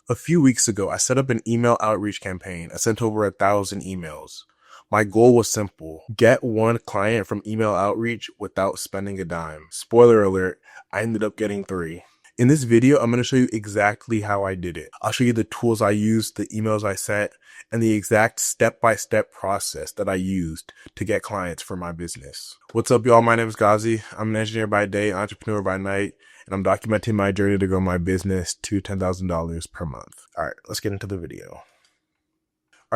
A few weeks ago, I set up an email outreach campaign. I sent over 1,000 emails. My goal was simple: get one client from email outreach without spending a dime. Spoiler alert, I ended up getting 3. In this video, I'm going to show you exactly how I did it. I'll show you the tools I used, the emails I sent, and the exact step-by-step process that I used to get clients for my business. What's up, y'all? My name is Ghazi. I'm an engineer by day, entrepreneur by night, and I'm documenting my journey to grow my business to $10,000 per month. All right, let's get into the video. All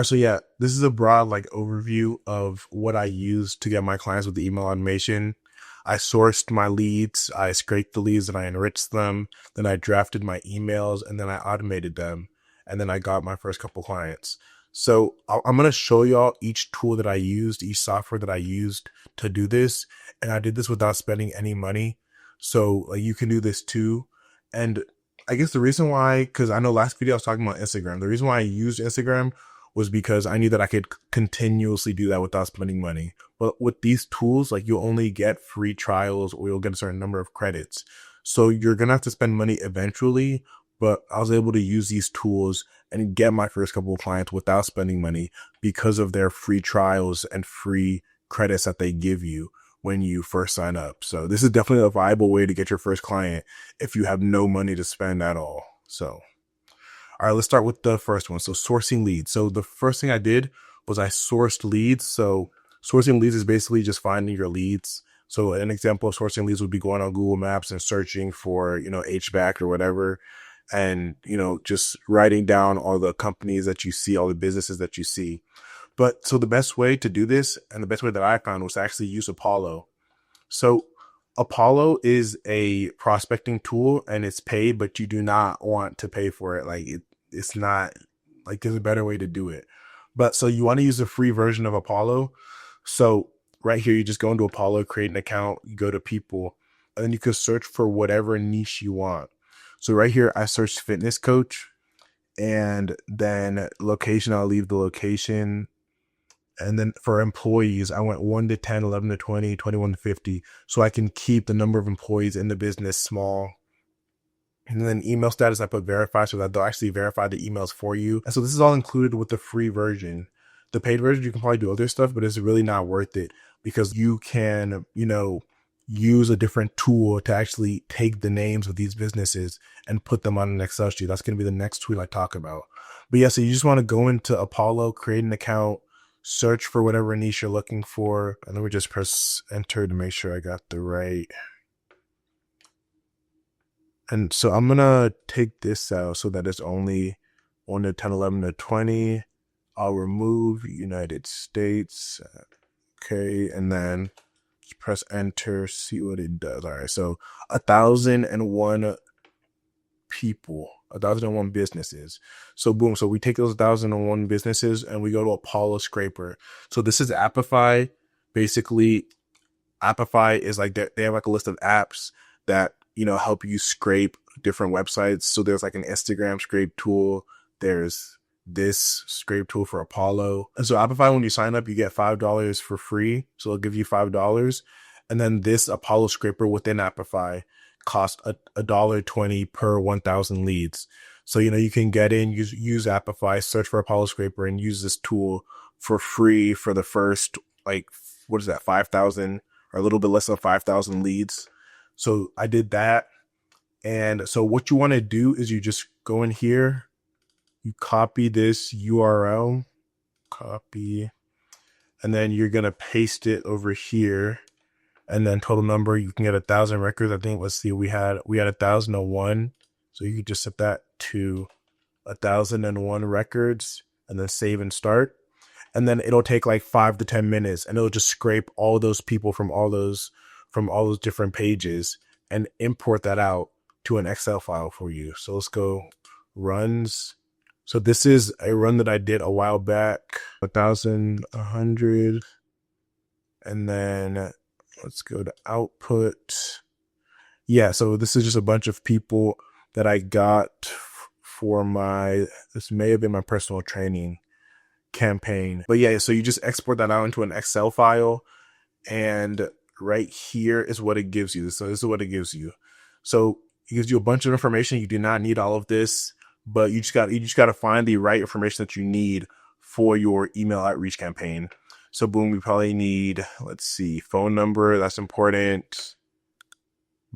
right, so yeah, this is a broad overview of what I used to get my clients with the email automation. I sourced my leads, I scraped the leads, and I enriched them. Then I drafted my emails, and then I automated them. And then I got my first couple clients. So I'm going to show y'all each tool that I used, each software that I used to do this. And I did this without spending any money. So you can do this too. And I guess the reason why, because I know last video I was talking about Instagram. The reason why I used Instagram was because I knew that I could continuously do that without spending money. But with these tools, you'll only get free trials or you'll get a certain number of credits. So you're going to have to spend money eventually, but I was able to use these tools and get my first couple of clients without spending money because of their free trials and free credits that they give you when you first sign up. So this is definitely a viable way to get your first client if you have no money to spend at all. So all right, let's start with the first one. So sourcing leads. So the first thing I did was I sourced leads. So sourcing leads is basically just finding your leads. So an example of sourcing leads would be going on Google Maps and searching for, HVAC or whatever. And, just writing down all the companies that you see, all the businesses that you see. But so the best way to do this, and the best way that I found, was to actually use Apollo. So Apollo is a prospecting tool and it's paid, but you do not want to pay for it. It's not there's a better way to do it. But so you want to use the free version of Apollo. So right here, you just go into Apollo, create an account, you go to people, and then you can search for whatever niche you want. So right here, I searched fitness coach, and then location, I'll leave the location. And then for employees, I went 1 to 10, 11 to 20, 21 to 50. So I can keep the number of employees in the business small. And then email status, I put verify so that they'll actually verify the emails for you. And so this is all included with the free version. The paid version, you can probably do other stuff, but it's really not worth it because you can, use a different tool to actually take the names of these businesses and put them on an Excel sheet. That's going to be the next tool I talk about. But yeah, so you just want to go into Apollo, create an account, search for whatever niche you're looking for, and then we just press enter to make sure I got the right. And so I'm going to take this out so that it's only 1 to 10, 11 to 20. I'll remove United States. Okay. And then just press enter, see what it does. All right. So 1,001 people, 1,001 businesses. So boom. So we take those 1,001 businesses and we go to Apollo Scraper. So this is Appify. Basically, Appify is they have a list of apps that help you scrape different websites. So there's an Instagram scrape tool. There's this scrape tool for Apollo. And so Appify, when you sign up, you get $5 for free. So it'll give you $5. And then this Apollo scraper within Appify costs $1.20 per 1,000 leads. So, you can get in, use Appify, search for Apollo scraper and use this tool for free for the first, 5,000 or a little bit less than 5,000 leads. So I did that. And so what you want to do is you just go in here, you copy this URL, and then you're going to paste it over here. And then total number, you can get 1,000 records. I think, let's see, we had 1,001. So you could just set that to 1,001 records and then save and start. And then it'll take 5 to 10 minutes and it'll just scrape all those people from all those different pages and import that out to an Excel file for you. So let's go runs. So this is a run that I did a while back, 1,100. And then let's go to output. Yeah, so this is just a bunch of people that I got for this may have been my personal training campaign. But yeah, so you just export that out into an Excel file, and right here is what it gives you. So this is what it gives you. So it gives you a bunch of information. You do not need all of this, but you just got to find the right information that you need for your email outreach campaign. So boom, we probably need, let's see, phone number. That's important.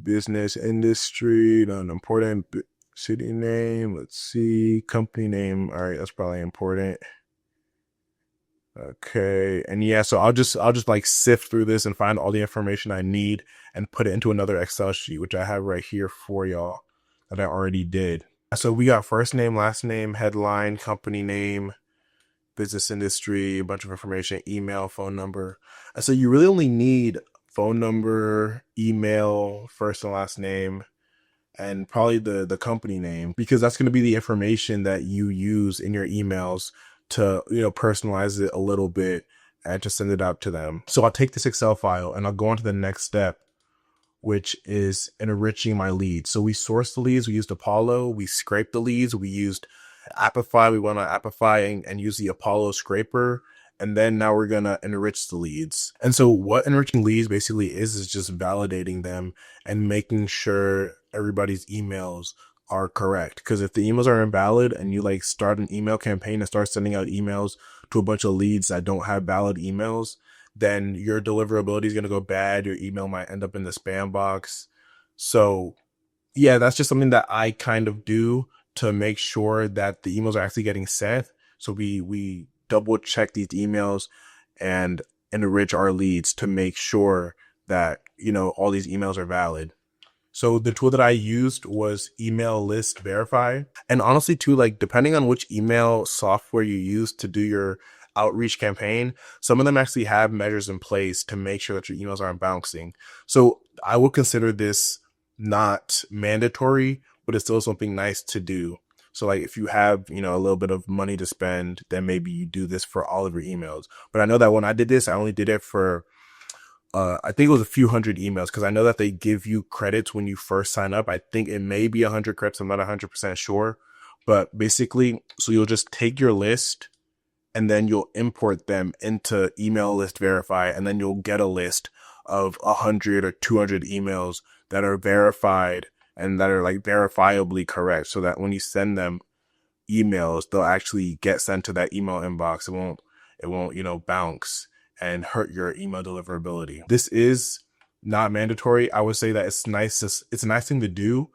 Business industry, not important. City name. Let's see, company name. All right, that's probably important. Okay. And yeah, so I'll just like sift through this and find all the information I need and put it into another Excel sheet, which I have right here for y'all that I already did. So we got first name, last name, headline, company name, business industry, a bunch of information, email, phone number. And so you really only need phone number, email, first and last name, and probably the company name, because that's going to be the information that you use in your emails to, personalize it a little bit and to send it out to them. So I'll take this Excel file and I'll go on to the next step, which is enriching my leads. So we sourced the leads, we used Apollo, we scraped the leads, we used Apify, we went on Apify and use the Apollo scraper. And then now we're going to enrich the leads. And so what enriching leads basically is just validating them and making sure everybody's emails are correct. Because if the emails are invalid and you like start an email campaign and start sending out emails to a bunch of leads that don't have valid emails, then your deliverability is going to go bad. Your email might end up in the spam box. So yeah, that's just something that I kind of do to make sure that the emails are actually getting sent. So we double check these emails and enrich our leads to make sure that, all these emails are valid. So the tool that I used was Email List Verify. And honestly too, like depending on which email software you use to do your outreach campaign, some of them actually have measures in place to make sure that your emails aren't bouncing. So I would consider this not mandatory, but it's still something nice to do. So like if you have, a little bit of money to spend, then maybe you do this for all of your emails. But I know that when I did this, I only did it for, I think it was a few hundred emails, because I know that they give you credits when you first sign up. I think it may be 100 credits. I'm not 100% sure. But basically, so you'll just take your list and then you'll import them into Email List Verify, and then you'll get a list of 100 or 200 emails that are verified and that are like verifiably correct, so that when you send them emails, they'll actually get sent to that email inbox. It won't, bounce and hurt your email deliverability. This is not mandatory. I would say that it's a nice thing to do,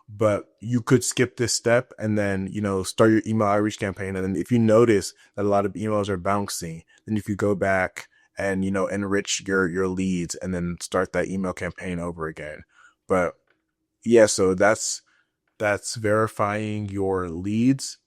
but you could skip this step and then, start your email outreach campaign. And then if you notice that a lot of emails are bouncing, then you could go back and, enrich your leads and then start that email campaign over again. But yeah, so that's verifying your leads.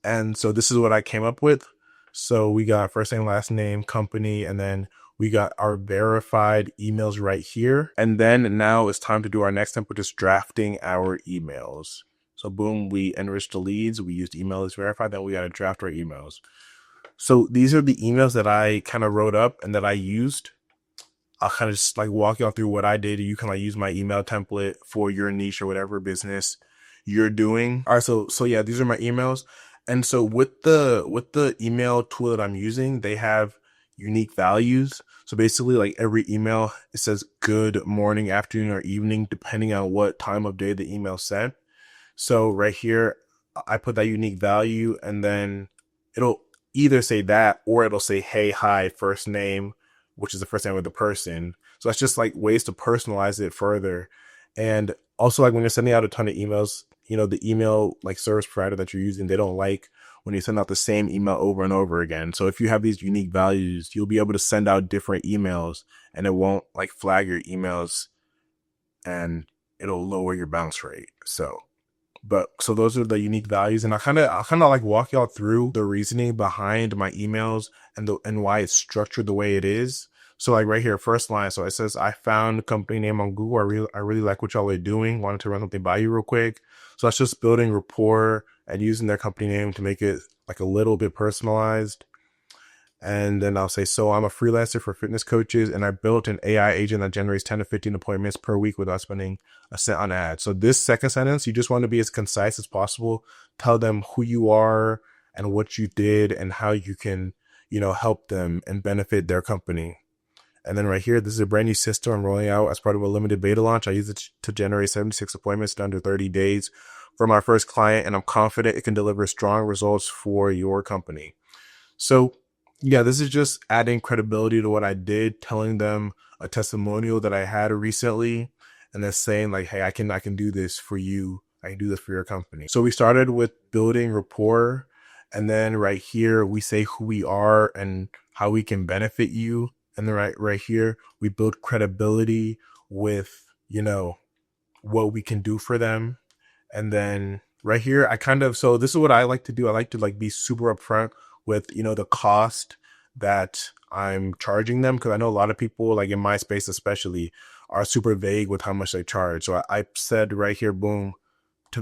And so this is what I came up with. So we got first name, last name, company, and then we got our verified emails right here. And then now it's time to do our next step, which is drafting our emails. So boom, we enriched the leads. We used Email List Verify. Then we got to draft our emails. So these are the emails that I kind of wrote up and that I used. I'll kind of just like walk y'all through what I did. You can like use my email template for your niche or whatever business you're doing. All right. So yeah, these are my emails. And so with the email tool that I'm using, they have unique values. So basically like every email, it says good morning, afternoon, or evening, depending on what time of day the email sent. So right here, I put that unique value, and then it'll either say that or it'll say, hey, hi, first name, which is the first name of the person. So that's just like ways to personalize it further. And also like when you're sending out a ton of emails, the email like service provider that you're using, they don't like when you send out the same email over and over again. So if you have these unique values, you'll be able to send out different emails and it won't like flag your emails and it'll lower your bounce rate. So those are the unique values. And I'll kind of like walk y'all through the reasoning behind my emails and why it's structured the way it is. So like right here, first line. So it says, I found company name on Google. I really like what y'all are doing. Wanted to run something by you real quick. So that's just building rapport and using their company name to make it like a little bit personalized. And then I'll say, so I'm a freelancer for fitness coaches, and I built an AI agent that generates 10 to 15 appointments per week without spending a cent on ads. So this second sentence, you just want to be as concise as possible. Tell them who you are and what you did and how you can, help them and benefit their company. And then right here, this is a brand new system I'm rolling out as part of a limited beta launch. I use it to generate 76 appointments in under 30 days for my first client, and I'm confident it can deliver strong results for your company. So yeah, this is just adding credibility to what I did, telling them a testimonial that I had recently, and then saying like, hey, I can do this for you. I can do this for your company. So we started with building rapport, and then right here we say who we are and how we can benefit you. And then right here we build credibility with, what we can do for them. And then right here, so this is what I like to do. I like to like be super upfront with, the cost that I'm charging them. Cause I know a lot of people like in my space, especially, are super vague with how much they charge. So I said right here, boom,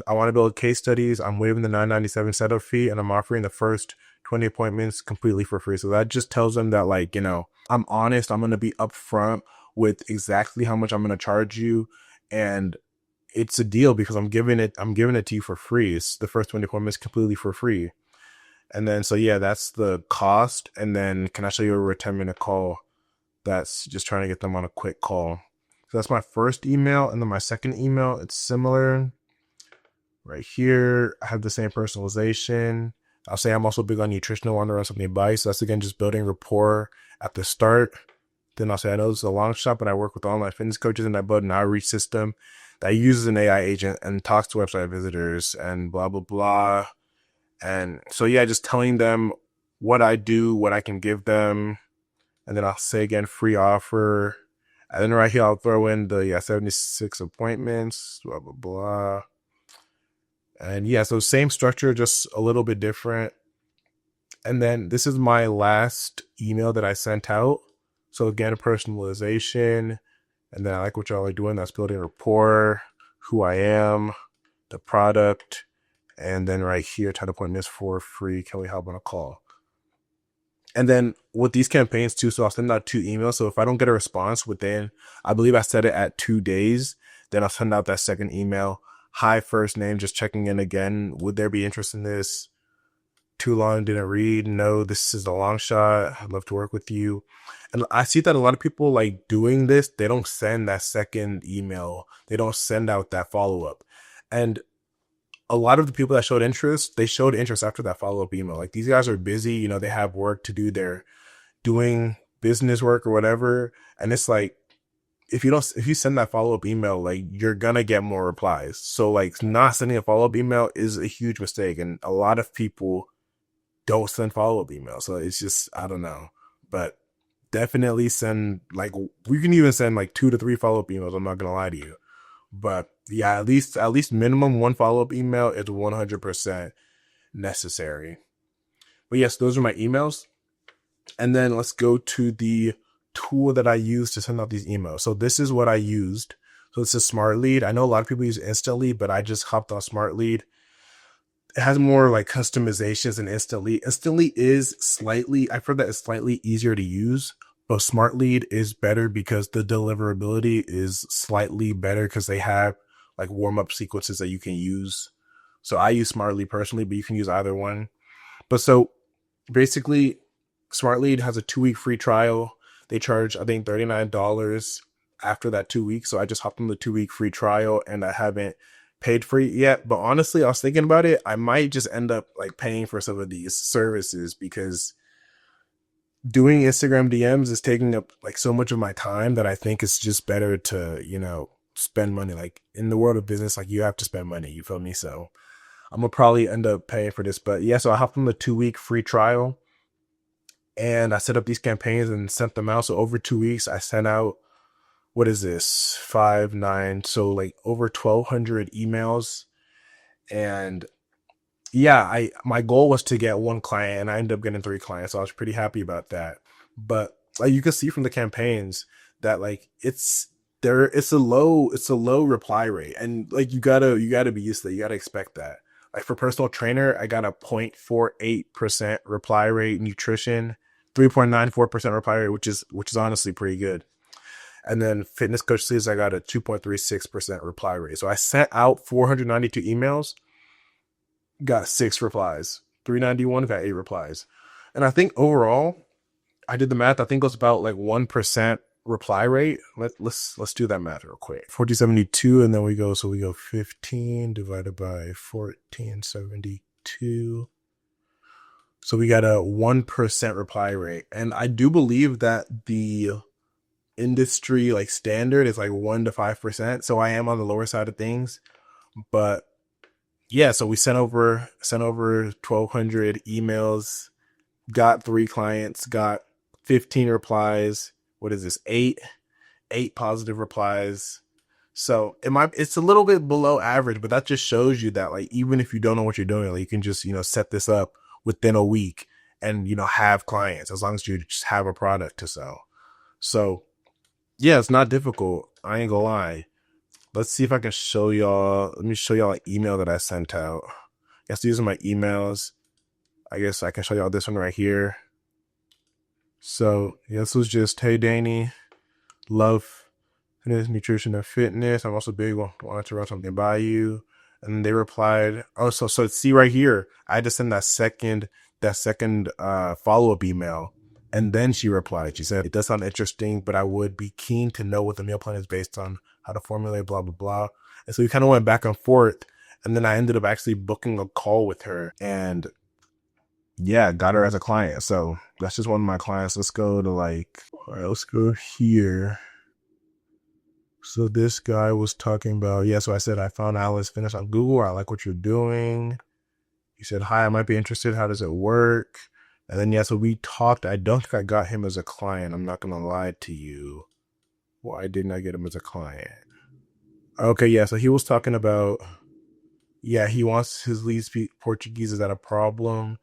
I want to build case studies. I'm waiving the $9.97 setup fee, and I'm offering the first 20 appointments completely for free. So that just tells them that like, I'm honest. I'm going to be upfront with exactly how much I'm going to charge you. And it's a deal because I'm giving it to you for free. It's the first 20 appointments completely for free. And then, so yeah, that's the cost. And then can I show you over a 10-minute call? That's just trying to get them on a quick call. So that's my first email. And then my second email, it's similar. Right here, I have the same personalization. I'll say I'm also big on nutritional on something advice. So that's again, just building rapport at the start. Then I'll say, I know this is a long shot, but I work with online fitness coaches and I build an outreach system that uses an AI agent and talks to website visitors and blah, blah, blah. And so, yeah, just telling them what I do, what I can give them. And then I'll say again, free offer. And then right here, I'll throw in the 76 appointments, blah, blah, blah. And yeah, so same structure, just a little bit different. And then this is my last email that I sent out. So again, personalization. And then I like what y'all are doing. That's building rapport, who I am, the product. And then right here, 10 appointments for free. Can we help on a call? And then with these campaigns too, so I'll send out 2 emails. So if I don't get a response within, I believe I set it at 2 days, then I'll send out that second email. Hi, first name, just checking in again. Would there be interest in this? Too long, didn't read. No, this is a long shot. I'd love to work with you. And I see that a lot of people like doing this. They don't send that second email. They don't send out that follow-up. And a lot of the people that showed interest, they showed interest after that follow-up email. Like these guys are busy, they have work to do. They're doing business work or whatever. And it's like, if you send that follow-up email, like you're gonna get more replies. So like not sending a follow-up email is a huge mistake. And a lot of people don't send follow-up emails. So it's just, I don't know, but definitely send, like, we can even send like 2 to 3 follow-up emails. I'm not gonna lie to you, but yeah, at least minimum 1 follow-up email is 100% necessary. But yes, those are my emails. And then let's go to the tool that I use to send out these emails. So this is what I used. So it's a Smart Lead. I know a lot of people use Instantly, but I just hopped on Smart Lead. It has more like customizations than Instantly. Instantly is I've heard that it's slightly easier to use, but Smart Lead is better because the deliverability is slightly better because they have like warm-up sequences that you can use. So I use Smart Lead personally, but you can use either one. But so basically, Smart Lead has a 2-week free trial. They charge, I think, $39 after that 2 weeks. So I just hopped on the 2-week free trial and I haven't paid for it yet. But honestly, I was thinking about it. I might just end up like paying for some of these services because doing Instagram DMs is taking up like so much of my time that I think it's just better to, spend money. Like in the world of business, like you have to spend money. You feel me? So I'm gonna probably end up paying for this. But yeah, so I hopped on the 2-week free trial and I set up these campaigns and sent them out. So over 2 weeks, I sent out, what is this? 5, 9. So like over 1,200 emails. And yeah, my goal was to get 1 client and I ended up getting 3 clients. So I was pretty happy about that. But like you can see from the campaigns that like it's a low reply rate. And like you gotta be used to that. You gotta expect that. Like for personal trainer, I got a 0.48% reply rate. Nutrition, 3.94% reply rate, which is honestly pretty good. And then fitness coach leads, I got a 2.36% reply rate. So I sent out 492 emails, got 6 replies. 391 got 8 replies. And I think overall, I did the math. I think it was about like 1% reply rate. Let's do that math real quick. 1472, and then we go 15 divided by 1472. So we got a 1% reply rate. And I do believe that the industry like standard is like 1 to 5%. So I am on the lower side of things. But yeah, so we sent over 1,200 emails, got 3 clients, got 15 replies. What is this? 8 positive replies. So it's a little bit below average, but that just shows you that like even if you don't know what you're doing, like you can just, set this up within a week and have clients as long as you just have a product to sell. So yeah, it's not difficult. I ain't gonna lie. Let's see if I can show y'all. Let me show y'all an email that I sent out. Yes, these are my emails. I guess I can show y'all this one right here. So yeah, this was just, hey Danny, love nutrition and fitness. I'm also big, wanted to run something by you. And they replied, oh, so see right here, I had to send that second follow-up email. And then she replied, she said, it does sound interesting, but I would be keen to know what the meal plan is based on, how to formulate, blah, blah, blah. And so we kind of went back and forth. And then I ended up actually booking a call with her and yeah, got her as a client. So that's just one of my clients. Let's go to all right, let's go here. So this guy was talking about, so I said, I found Alice Fitness on Google. I like what you're doing. He said, hi, I might be interested. How does it work? And then, so we talked. I don't think I got him as a client. I'm not going to lie to you. Why didn't I get him as a client? Okay, so he was talking about, he wants his lead speak Portuguese. Is that a problem?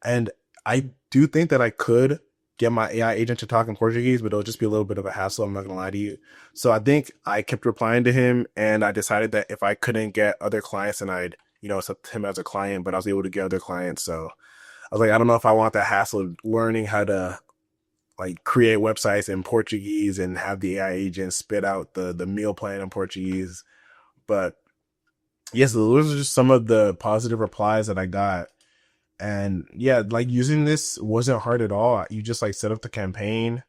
And I do think that I could get my AI agent to talk in Portuguese, but it'll just be a little bit of a hassle. I'm not gonna lie to you. So I think I kept replying to him, and I decided that if I couldn't get other clients, then I'd, accept him as a client, but I was able to get other clients. So I was like, I don't know if I want that hassle of learning how to like create websites in Portuguese and have the AI agent spit out the meal plan in Portuguese. But yes, those are just some of the positive replies that I got. And yeah, like using this wasn't hard at all. You just like set up the campaign.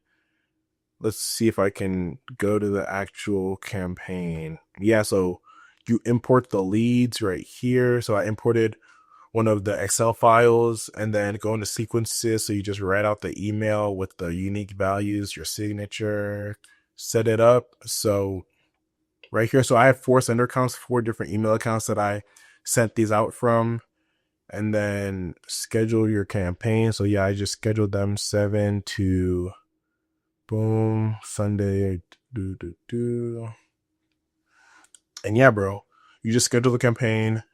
Let's see if I can go to the actual campaign. Yeah, so you import the leads right here. So I imported one of the Excel files and then go into sequences. So you just write out the email with the unique values, your signature, set it up. So right here, so I have 4 sender accounts, 4 different email accounts that I sent these out from. And then schedule your campaign. So yeah, I just scheduled them 7 to boom, Sunday. And yeah, bro, you just schedule the campaign,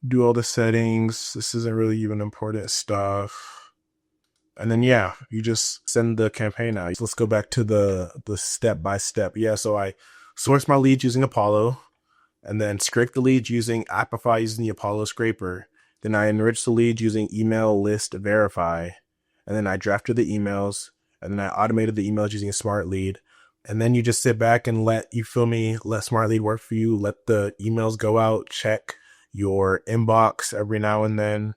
do all the settings. This isn't really even important stuff. And then yeah, you just send the campaign out. So let's go back to the step by step. Yeah, so I source my leads using Apollo. And then scrape the leads using Apify using the Apollo scraper. Then I enrich the leads using email list verify. And then I drafted the emails. And then I automated the emails using Smart Lead. And then you just sit back and let Smart Lead work for you. Let the emails go out. Check your inbox every now and then.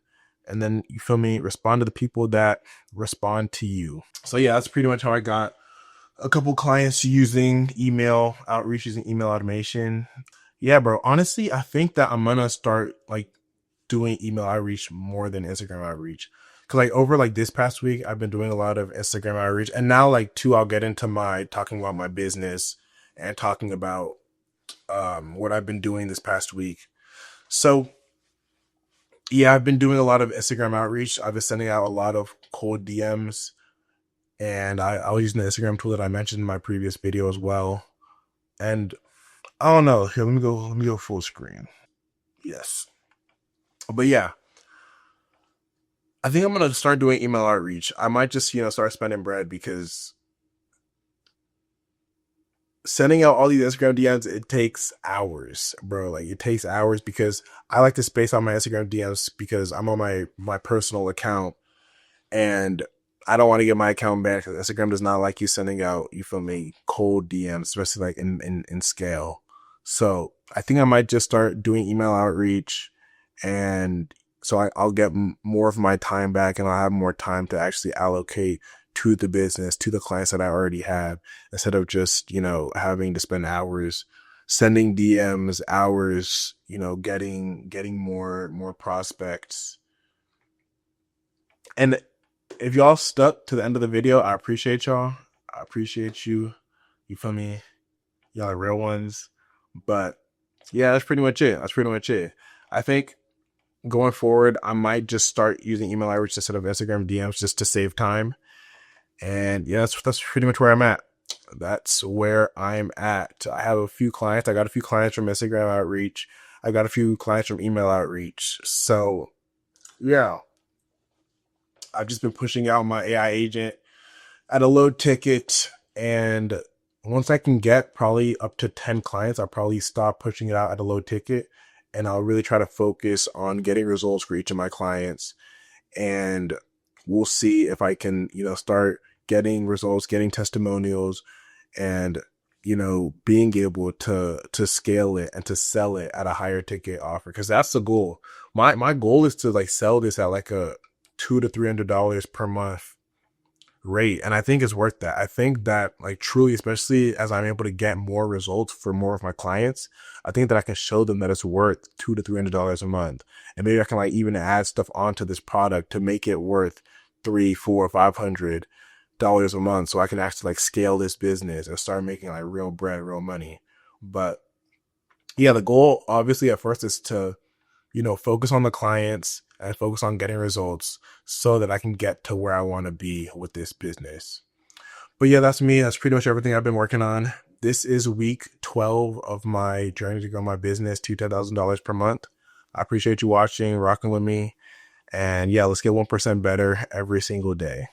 And then respond to the people that respond to you. So yeah, that's pretty much how I got a couple clients using email outreach, using email automation. Yeah, bro. Honestly, I think that I'm gonna start like doing email outreach more than Instagram outreach. Cause like over like this past week, I've been doing a lot of Instagram outreach, and now like too, I'll get into talking about my business and talking about what I've been doing this past week. So yeah, I've been doing a lot of Instagram outreach. I've been sending out a lot of cold DMs, and I was using the Instagram tool that I mentioned in my previous video as well. And I don't know. Here, let me go full screen. Yes. But yeah, I think I'm going to start doing email outreach. I might just, start spending bread, because sending out all these Instagram DMs, it takes hours, bro. Like it takes hours, because I like to space out my Instagram DMs because I'm on my personal account, and I don't want to get my account back, because Instagram does not like you sending out, cold DMs, especially like in scale. So I think I might just start doing email outreach, and so I'll get more of my time back, and I'll have more time to actually allocate to the business, to the clients that I already have, instead of just, having to spend hours sending DMs, hours, getting more prospects. And if y'all stuck to the end of the video, I appreciate y'all. I appreciate you. You feel me? Y'all are real ones. But yeah, that's pretty much it. I think going forward, I might just start using email outreach instead of Instagram DMs just to save time. And yeah, that's pretty much where I'm at. I have a few clients. I got a few clients from Instagram outreach. I got a few clients from email outreach. So yeah, I've just been pushing out my AI agent at a low ticket. And once I can get probably up to 10 clients, I'll probably stop pushing it out at a low ticket. And I'll really try to focus on getting results for each of my clients. And we'll see if I can, start getting results, getting testimonials, and, being able to scale it and to sell it at a higher ticket offer. Cause that's the goal. My goal is to like sell this at like a $200 to $300 per month rate. And I think it's worth that. I think that like truly, especially as I'm able to get more results for more of my clients, I think that I can show them that it's worth $200 to $300 a month. And maybe I can like even add stuff onto this product to make it worth $300, $400, $500 a month. So I can actually like scale this business and start making like real bread, real money. But yeah, the goal obviously at first is to, focus on the clients and focus on getting results so that I can get to where I want to be with this business. But yeah, that's me. That's pretty much everything I've been working on. This is week 12 of my journey to grow my business to $10,000 per month. I appreciate you watching, rocking with me. And yeah, let's get 1% better every single day.